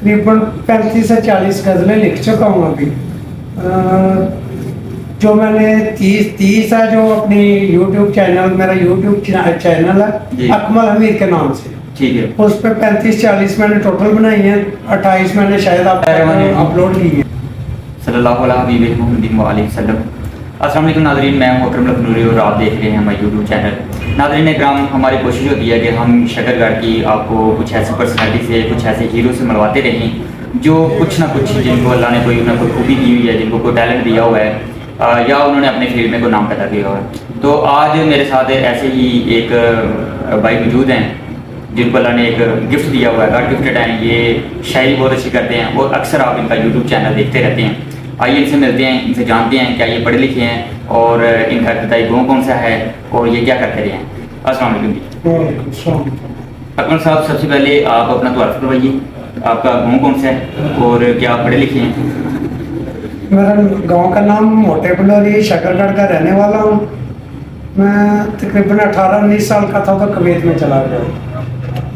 तकरीबन 35 से 40 गज़लें लिख चुका हूँ अभी। जो मैंने 30 है जो अपनी यूट्यूब चैनल, मेरा यूट्यूब चैनल है अकमल हमीद के नाम से, ठीक है। उस पर 35-40 मैंने टोटल बनाई हैं, 28 मैंने शायद आप अपलोड की है। सल्लल्लाहु अलैहि वसल्लम। अस्सलाम वालेकुम नाज़रीन, मैं हूं अकरम लखनूरी और आप देख रहे हैं हमारे यूट्यूब चैनल। नाज़रीन इकराम, हमारी कोशिश होती है कि हम शकरगढ़ की आपको कुछ ऐसी पर्सनैलिटी से, कुछ ऐसे हीरो से मिलवाते रहें जो कुछ ना कुछ, जिनको अल्लाह ने कोई उन्हें कोई खूबी दी हुई है, जिनको कोई टैलेंट दिया हुआ है या उन्होंने अपने फील्ड में कोई नाम पैदा किया हुआ है। तो आज मेरे साथ ऐसे ही एक भाई मौजूद हैं जिनको अल्लाह ने एक गिफ्ट दिया हुआ है, गॉड गिफ्टेड हैं। ये शायरी बहुत अच्छी करते हैं और अक्सर आप इनका यूट्यूब चैनल देखते रहते हैं। आइए इनसे मिलते हैं, इनसे जानते हैं क्या ये पढ़े लिखे हैं और इनका इब्तदाई कौन सा है और ये क्या करते रहे हैं। अस्सलाम वालेकुम जी। अकमल साहब, सबसे पहले आप अपना तारुफ करवाइए, आपका गाँव कौन सा है और क्या आप पढ़े लिखे हैं? मेरा गांव का नाम मोटे बलौरी, शकरगढ़ का रहने वाला हूँ। मैं तकरीबन 18-19 साल का था तो कुवैत में चला गया।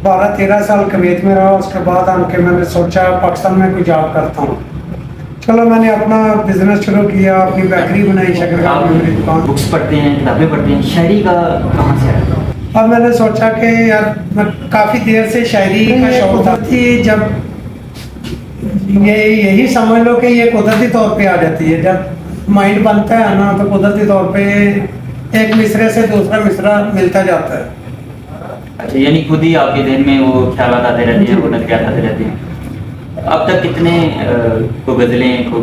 12-13 साल कुवैत में रहा। उसके बाद आके मैंने सोचा पाकिस्तान में कोई जॉब करता हूँ। चलो मैंने अपना बिजनेस शुरू किया, अपनी बेकरी बनाई शकरगढ़ में, मेरी दुकान। बुक्स पढ़ते हैं, किताबें पढ़ते हैं, शायरी का कहाँ से है? अब मैंने सोचा कि यार मैं काफ़ी देर से शायरी का शौक था थी, जब यही समझ लो कि ये कुदरती तौर पे आ जाती है। जब माइंड बनता है ना तो कुदरती तौर पे एक मिसरे से दूसरा मिसरा मिलता जाता है। अच्छा, यानी खुद ही आपके दिन में वो ख्याल आते रहते हैं, वो नजरियात आते रहते हैं। अब तक कितने को गज़लें, को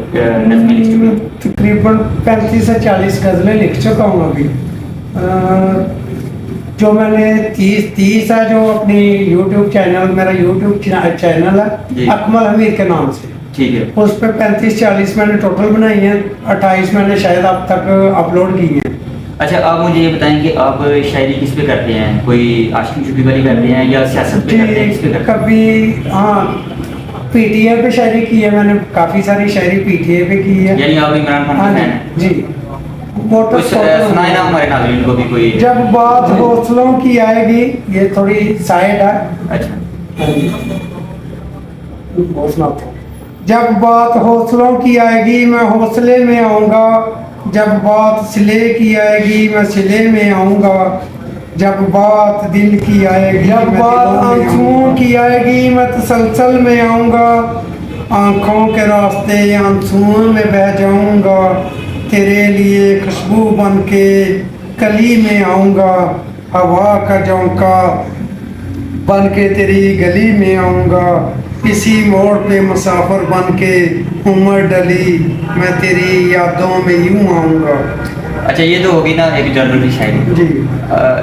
नज़में लिख चुके हैं? तकरीबन 35 से 40 गज़लें लिख चुका हूँ अभी। जो मैंने 30 है जो अपनी यूट्यूब चैनल, मेरा यूट्यूब चैनल है अकमल हमीद के नाम से, ठीक है। उस पर 35-40 मैंने टोटल बनाई हैं, 28 मैंने शायद अब तक अपलोड की हैं। अच्छा, आप मुझे ये बताएं कि आप शायरी किस पे करते हैं? कोई आशिकी चुपी वाली करते हैं या सियासत पे करते हैं? किस पे करते हैं? कभी हाँ पीटीए पे शायरी की है मैंने, काफ़ी सारी शायरी पीटीए पे की है। यानी आप इमरान खान के फैन हैं? जी। कुछ सुनाए ना हमारे नाज़रीन को भी कोई। जब बात हौसलों की आएगी, ये थोड़ी साइड है। अच्छा, जब बात हौसलों की आएगी मैं हौसले में आऊँगा, जब बात सिले की आएगी मैं सिले में आऊँगा, जब बात दिल की आएगी, जब बात आंसुओं की आएगी मैं तसलसल में आऊँगा, आँखों के रास्ते आंसुओं में बह जाऊँगा, तेरे लिए खुशबू बन के कली में आऊँगा, हवा का झोंका बन के तेरी गली में आऊँगा, इसी मोड़ पे मुसाफिर बन के उम्र डली मैं तेरी यादों में यूं आऊँगा। अच्छा, ये तो होगी ना एक जनरल शायरी जी।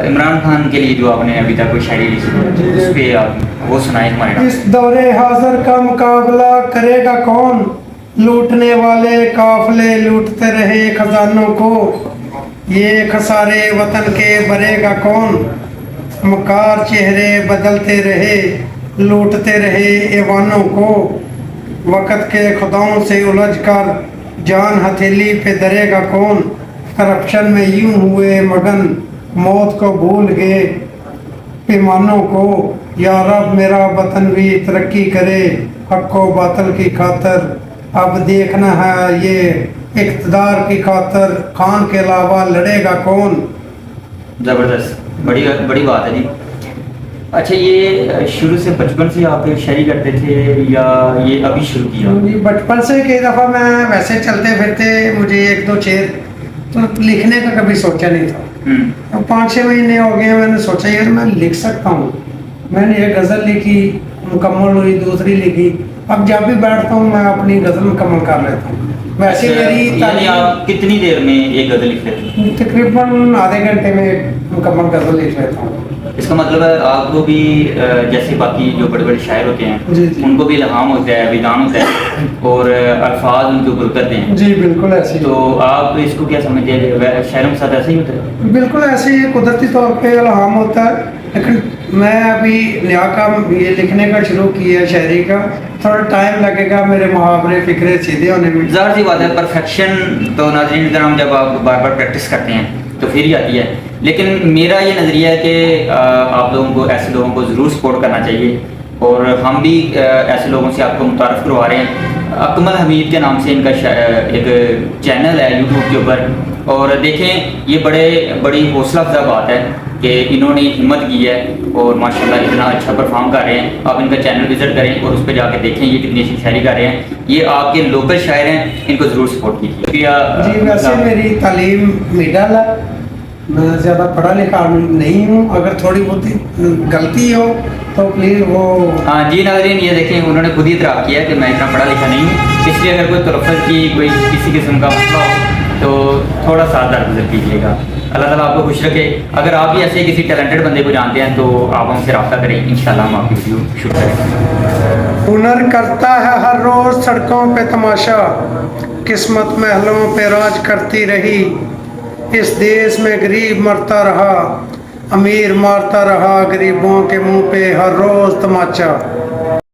इमरान खान के लिए जो आपने अभी तक कोई शायरी लिखी है उस पे आप वो सुनाए हमारे नाम। इस दौरे हाजिर का मुकाबला करेगा कौन, लूटने वाले काफले लूटते रहे खजानों को, ये खसारे वतन के भरेगा कौन, मकार चेहरे बदलते रहे लूटते रहे ऐवानों को, वक़्त के खुदाओं से उलझ कर जान हथेली पे धरेगा कौन, करप्शन में यूं हुए मगन मौत को भूल गए पैमानों को, या रब मेरा वतन भी तरक्की करे हक व बातिल की खातर, अब देखना है ये इक़्तिदार की खातर खान के अलावा लड़ेगा कौन। ज़बरदस्त, बड़ी बात है जी। अच्छा, ये शुरू से बचपन से आप शायरी करते थे या ये अभी शुरू किया? बचपन से कई दफ़ा मैं वैसे चलते फिरते मुझे 1-2 शेर तो लिखने का कभी सोचा नहीं था। अब 5-6 महीने हो गए मैंने सोचा यार मैं लिख सकता हूँ। मैंने एक गज़ल लिखी, मुकम्मल हुई, दूसरी लिखी। अब जब भी बैठता हूँ मैं अपनी गज़ल मुकम्मल कर लेता हूँ। वैसे मेरी यानी आप कितनी देर में एक गज़ल लिख लेते हैं? तकरीबन आधे घंटे में मुकम्मल गज़ल लिख लेता हूँ। इसका मतलब है आपको भी जैसे बाकी जो बड़े बड़े शायर होते हैं जी, जी। उनको भी इल्हाम होता है, विधान होता है और अल्फाज उनके ऊपर उतरते हैं। जी बिल्कुल ऐसे। तो आप इसको क्या समझते हैं, शायरों के साथ ऐसा ही होता है? बिल्कुल ऐसे ही कुदरती तौर पे इल्हाम होता है, लेकिन मैं अभी नया काम ये लिखने का शुरू किया शायरी का, थोड़ा टाइम लगेगा मेरे मुहावरे फिक्रे सीधे होने में। ज़ाहिर सी बात है, परफेक्शन तो नाज़रीन करम जब आप बार बार प्रैक्टिस करते हैं तो फिर ही आती है। लेकिन मेरा ये नज़रिया है कि आप लोगों को ऐसे लोगों को ज़रूर सपोर्ट करना चाहिए اور ہم بھی ایسے لوگوں سے آپ کو متعارف کروا رہے ہیں. اکمل حمید کے نام سے ان کا ایک چینل ہے یوٹیوب کے اوپر, اور دیکھیں یہ بڑی حوصلہ افزا بات ہے کہ انہوں نے ہمت کی ہے اور ماشاءاللہ اتنا اچھا پرفارم کر رہے ہیں. آپ ان کا چینل وزٹ کریں اور اس پہ جا کے دیکھیں یہ کتنی اچھی شاعری کر رہے ہیں. یہ آپ کے لوکل شاعر ہیں, ان کو ضرور سپورٹ کیجیے. جی ویسے میری تعلیم مڈل ہے, میں زیادہ پڑھا لکھا نہیں ہوں, اگر تھوڑی بہت غلطی ہو تو پلیز وہ. ہاں جی ناظرین, یہ دیکھیں انہوں نے خود ہی اعتراف کیا ہے کہ میں اتنا پڑھا لکھا نہیں ہوں, اس لیے اگر کوئی تلفظ کی کوئی کسی قسم کا مسئلہ ہو تو تھوڑا سا درگزر کیجیے گا. اللہ تعالیٰ آپ کو خوش رکھے. اگر آپ بھی ایسے کسی ٹیلنٹڈ بندے کو جانتے ہیں تو آپ ہم سے رابطہ کریں, انشاءاللہ ہم آپ کی ویڈیو شوٹ کریں گے. ہنر کرتا ہے ہر روز سڑکوں پہ تماشا, قسمت محلوں پہ راج کرتی رہی, اس دیس میں غریب مرتا رہا, امیر مارتا رہا, غریبوں کے منہ پہ ہر روز تماچا.